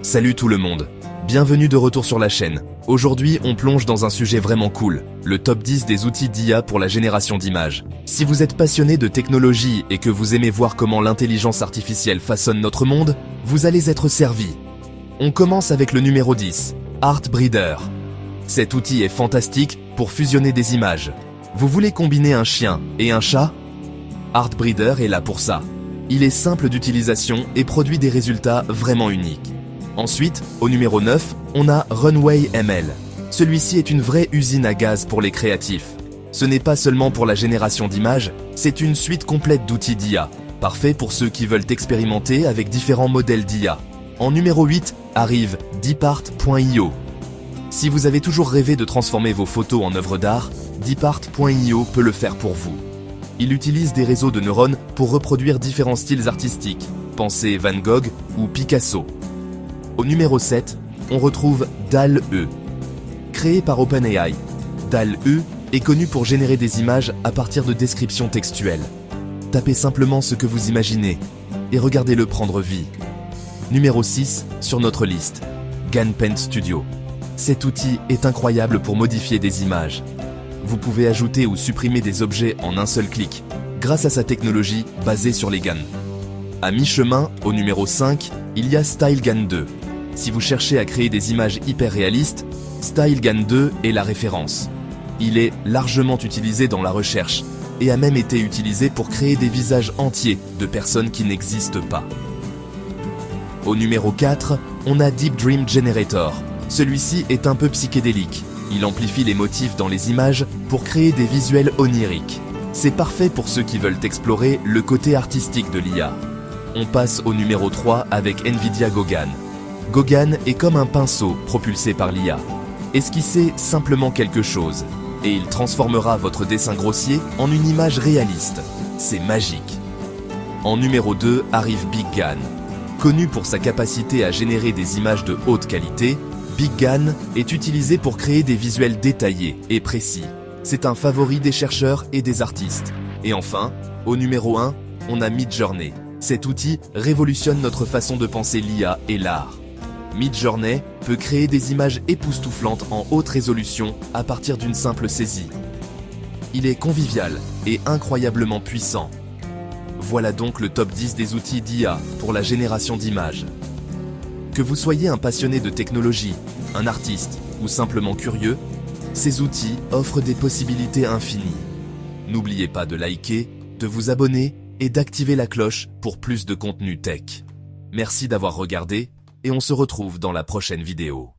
Salut tout le monde, bienvenue de retour sur la chaîne. Aujourd'hui, on plonge dans un sujet vraiment cool, le top 10 des outils d'IA pour la génération d'images. Si vous êtes passionné de technologie et que vous aimez voir comment l'intelligence artificielle façonne notre monde, vous allez être servi. On commence avec le numéro 10, Artbreeder. Cet outil est fantastique pour fusionner des images. Vous voulez combiner un chien et un chat? Artbreeder est là pour ça. Il est simple d'utilisation et produit des résultats vraiment uniques. Ensuite, au numéro 9, on a Runway ML. Celui-ci est une vraie usine à gaz pour les créatifs. Ce n'est pas seulement pour la génération d'images, c'est une suite complète d'outils d'IA, parfait pour ceux qui veulent expérimenter avec différents modèles d'IA. En numéro 8 arrive Deepart.io. Si vous avez toujours rêvé de transformer vos photos en œuvres d'art, Deepart.io peut le faire pour vous. Il utilise des réseaux de neurones pour reproduire différents styles artistiques, pensez Van Gogh ou Picasso. Au numéro 7, on retrouve DALL-E. Créé par OpenAI, DALL-E est connu pour générer des images à partir de descriptions textuelles. Tapez simplement ce que vous imaginez et regardez-le prendre vie. Numéro 6 sur notre liste, GANPaint Studio. Cet outil est incroyable pour modifier des images. Vous pouvez ajouter ou supprimer des objets en un seul clic, grâce à sa technologie basée sur les GAN. À mi-chemin, au numéro 5, il y a StyleGAN 2. Si vous cherchez à créer des images hyper réalistes, StyleGAN 2 est la référence. Il est largement utilisé dans la recherche et a même été utilisé pour créer des visages entiers de personnes qui n'existent pas. Au numéro 4, on a Deep Dream Generator. Celui-ci est un peu psychédélique. Il amplifie les motifs dans les images pour créer des visuels oniriques. C'est parfait pour ceux qui veulent explorer le côté artistique de l'IA. On passe au numéro 3 avec NVIDIA Gogan. Gogan est comme un pinceau propulsé par l'IA. Esquissez simplement quelque chose et il transformera votre dessin grossier en une image réaliste. C'est magique. En numéro 2 arrive BigGAN. Connu pour sa capacité à générer des images de haute qualité, BigGAN est utilisé pour créer des visuels détaillés et précis. C'est un favori des chercheurs et des artistes. Et enfin, au numéro 1, on a Midjourney. Cet outil révolutionne notre façon de penser l'IA et l'art. Midjourney peut créer des images époustouflantes en haute résolution à partir d'une simple saisie. Il est convivial et incroyablement puissant. Voilà donc le top 10 des outils d'IA pour la génération d'images. Que vous soyez un passionné de technologie, un artiste ou simplement curieux, ces outils offrent des possibilités infinies. N'oubliez pas de liker, de vous abonner et d'activer la cloche pour plus de contenu tech. Merci d'avoir regardé et on se retrouve dans la prochaine vidéo.